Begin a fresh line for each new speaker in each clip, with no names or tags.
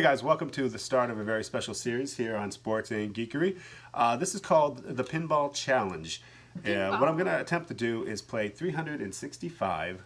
guys, welcome to the start of a very special series here on Sports and Geekery. This is called the Pinball Challenge. What I'm going to attempt to do is play 365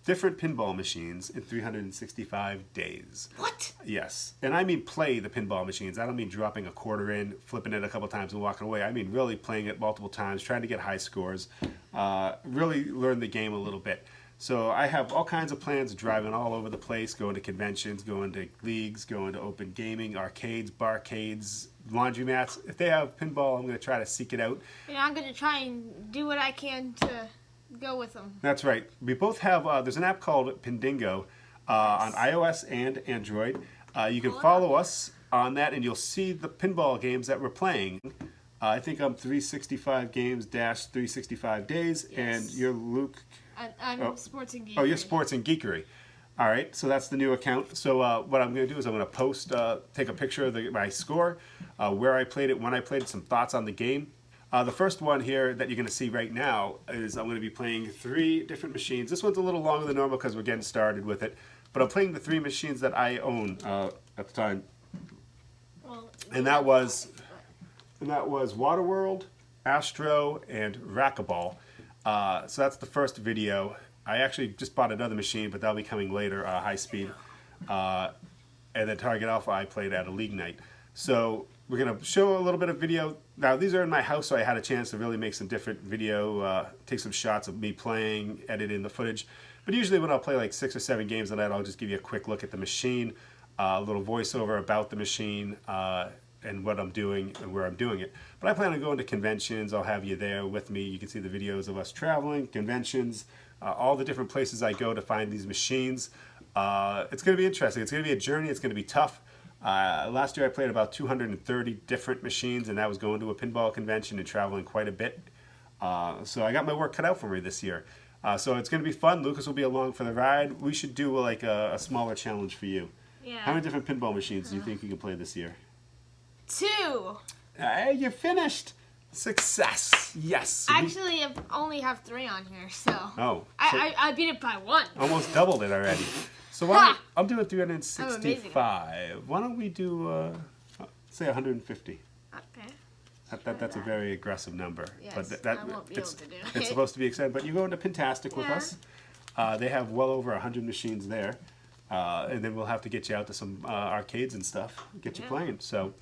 different pinball machines in 365 days.
What?
Yes. And I mean play the pinball machines. I don't mean dropping a quarter in, flipping it a couple times and walking away. I mean really playing it multiple times, trying to get high scores, really learn the game a little bit. So I have all kinds of plans, driving all over the place, going to conventions, going to leagues, going to open gaming, arcades, barcades, laundromats. If they have pinball, I'm going to try to seek it out.
And I'm going to try and do what I can to go with them.
That's right. We both have, there's an app called Pindingo on iOS and Android. You can follow us on that and you'll see the pinball games that we're playing. I think I'm 365 games dash 365 days, and you're Luke.
I'm Sports and Geekery.
Oh, you're Sports and Geekery. All right, so that's the new account. So what I'm going to do is I'm going to post, take a picture of my score, where I played it, when I played it, some thoughts on the game. The first one here that you're going to see right now is I'm going to be playing 3 different machines. This one's a little longer than normal because we're getting started with it, but I'm playing the 3 machines that I own at the time, and that was Waterworld, Astro, and Racquetball. So that's the first video. I actually just bought another machine, but that'll be coming later, high speed. And then Target Alpha I played at a league night. So we're going to show a little bit of video. Now these are in my house, so I had a chance to really make some different video, take some shots of me playing, edit in the footage. But usually when I'll play like 6 or 7 games a night, I'll just give you a quick look at the machine, a little voiceover about the machine, and what I'm doing and where I'm doing it. But I plan on going to conventions. I'll have you there with me. You can see the videos of us traveling, conventions, all the different places I go to find these machines. It's going to be interesting. It's going to be a journey. It's going to be tough. Last year I played about 230 different machines, and that was going to a pinball convention and traveling quite a bit. So I got my work cut out for me this year. So it's going to be fun. Lucas will be along for the ride. We should do like a smaller challenge for you.
Yeah.
How many different pinball machines do you think you can play this year?
2.
Hey, you finished. Success. Yes.
Actually, I only have 3 on here, so.
Oh.
I beat it by 1.
Almost doubled it already. So I'm doing 365. Why don't we do, say 150?
Okay.
That's a very aggressive number.
Yes,
but
I won't be able to do it.
It's supposed to be exciting. But you're going to Pintastic with us. They have well over 100 machines there. And then we'll have to get you out to some arcades and stuff, get you playing. So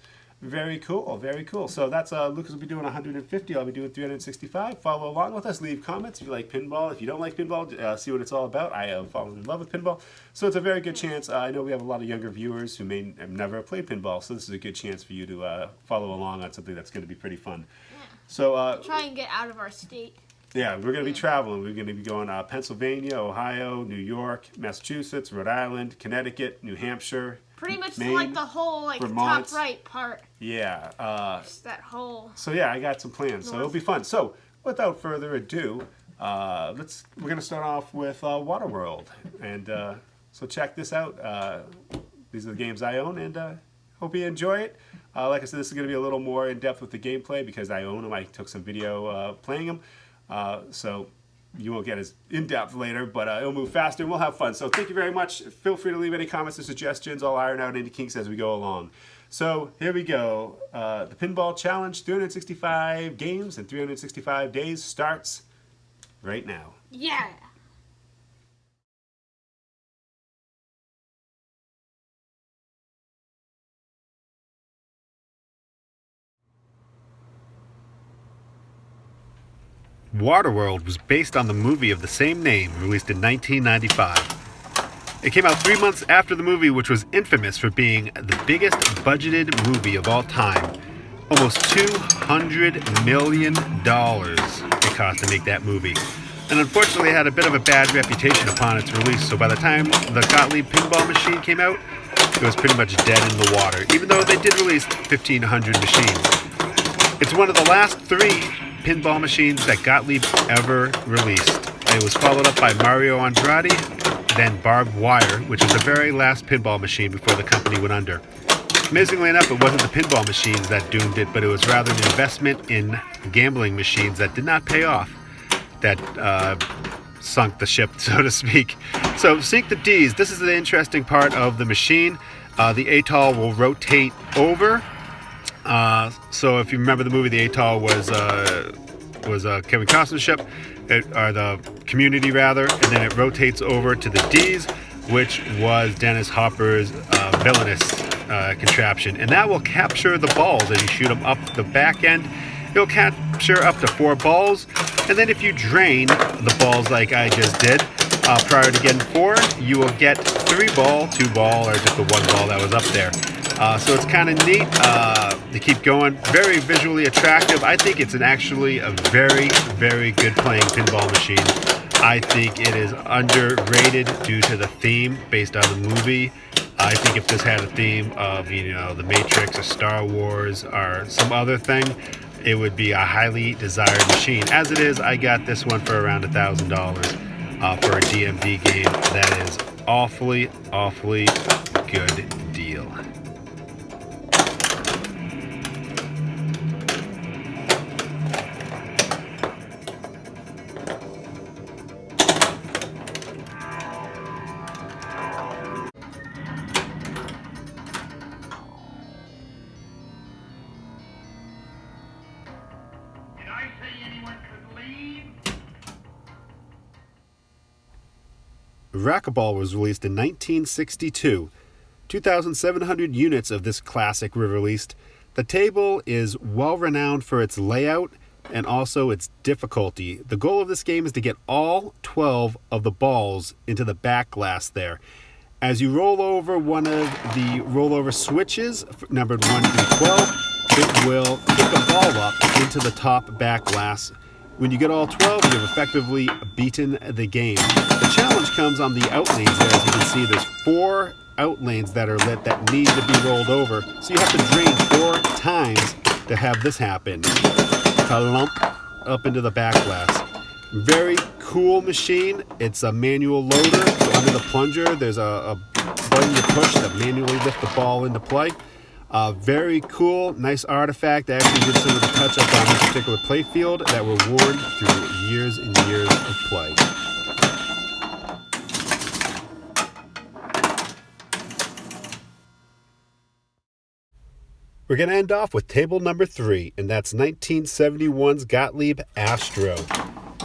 very cool, very cool. So that's Lucas will be doing 150. I'll be doing 365. Follow along with us. Leave comments if you like pinball. If you don't like pinball, see what it's all about. I have fallen in love with pinball, so it's a very good chance. I know we have a lot of younger viewers who may have never played pinball, so this is a good chance for you to follow along on something that's going to be pretty fun.
Yeah.
So
try and get out of our state.
Yeah, we're going to be traveling. We're going to be going Pennsylvania, Ohio, New York, Massachusetts, Rhode Island, Connecticut, New Hampshire,
pretty much
Maine,
like the whole
Vermont.
top right part.
Yeah.
Just that whole.
So yeah, I got some plans. So it'll be fun. So without further ado, we're going to start off with Waterworld, and so check this out. These are the games I own, and hope you enjoy it. Like I said, this is going to be a little more in depth with the gameplay because I own them. I took some video playing them. So you won't get as in-depth later, but it'll move faster and we'll have fun. So thank you very much. Feel free to leave any comments or suggestions. I'll iron out any kinks as we go along. So here we go. The Pinball Challenge, 365 games and 365 days starts right now.
Yeah.
Waterworld was based on the movie of the same name, released in 1995. It came out 3 months after the movie, which was infamous for being the biggest budgeted movie of all time. Almost $200 million it cost to make that movie. And unfortunately it had a bit of a bad reputation upon its release, so by the time the Gottlieb pinball machine came out, it was pretty much dead in the water, even though they did release 1,500 machines. It's one of the last 3 pinball machines that Gottlieb ever released. It was followed up by Mario Andrade, then Barbed Wire, which was the very last pinball machine before the company went under. Amazingly enough, it wasn't the pinball machines that doomed it, but it was rather an investment in gambling machines that did not pay off that sunk the ship, so to speak. So, Sink the D's. This is the interesting part of the machine. The ATOL will rotate over. So if you remember the movie, the ATOL was Kevin Costner's ship, or the Community rather, and then it rotates over to the D's, which was Dennis Hopper's villainous contraption, and that will capture the balls as you shoot them up the back end. It'll capture up to 4 balls, and then if you drain the balls like I just did prior to getting 4, you will get 3 ball, 2 ball, or just the 1 ball that was up there. So it's kind of neat to keep going. Very visually attractive. I think it's actually a very, very good playing pinball machine. I think it is underrated due to the theme based on the movie. I think if this had a theme of, The Matrix or Star Wars or some other thing, it would be a highly desired machine. As it is, I got this one for around $1,000 for a DMD game. That is awfully, awfully good deal. Racquetball was released in 1962. 2,700 units of this classic were released. The table is well renowned for its layout and also its difficulty. The goal of this game is to get all 12 of the balls into the back glass there. As you roll over one of the rollover switches, numbered 1 through 12, it will kick a ball up into the top back glass. When you get all 12, you've effectively beaten the game. The challenge comes on the out lanes there. As you can see, there's 4 out lanes that are lit that need to be rolled over. So you have to drain 4 times to have this happen. Lump up into the back glass. Very cool machine. It's a manual loader. So under the plunger, there's a button you push to manually lift the ball into play. Very cool, nice artifact. I actually did some of the touch-up on this particular play field that were worn through years and years of play. We're going to end off with table number 3, and that's 1971's Gottlieb Astro.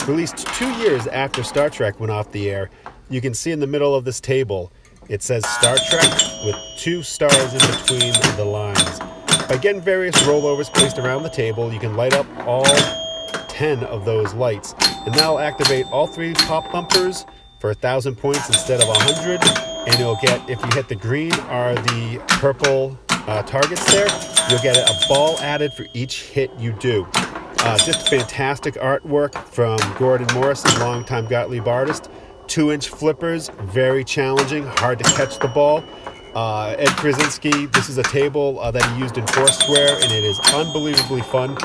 Released 2 years after Star Trek went off the air, you can see in the middle of this table it says Star Trek with 2 stars in between the lines. By getting various rollovers placed around the table, you can light up all 10 of those lights. And that'll activate all 3 pop bumpers for 1,000 points instead of 100. And you'll get, if you hit the green or the purple targets there, you'll get a ball added for each hit you do. Just fantastic artwork from Gordon Morrison, longtime Gottlieb artist. 2-inch flippers, very challenging, hard to catch the ball. Ed Krasinski, this is a table that he used in Foursquare, and it is unbelievably fun.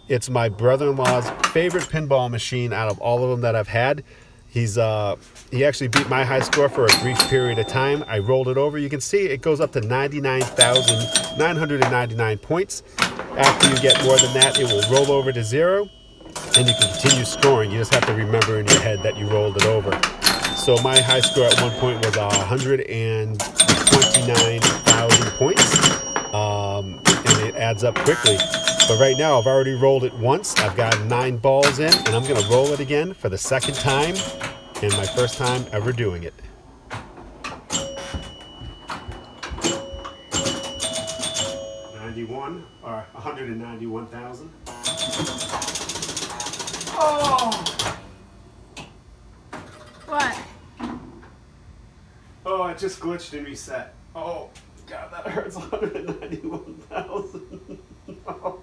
It's my brother-in-law's favorite pinball machine out of all of them that I've had. He actually beat my high score for a brief period of time. I rolled it over. You can see it goes up to 99,999 points. After you get more than that, it will roll over to 0, and you can continue scoring. You just have to remember in your head that you rolled it over. So my high score at one point was 129,000 points, and it adds up quickly. But right now, I've already rolled it once. I've got 9 balls in, and I'm going to roll it again for the second time, and my first time ever doing it. $91 or 191,000. Oh!
What?
Oh, it just glitched and reset. Oh, God, that hurts. 191,000. Oh.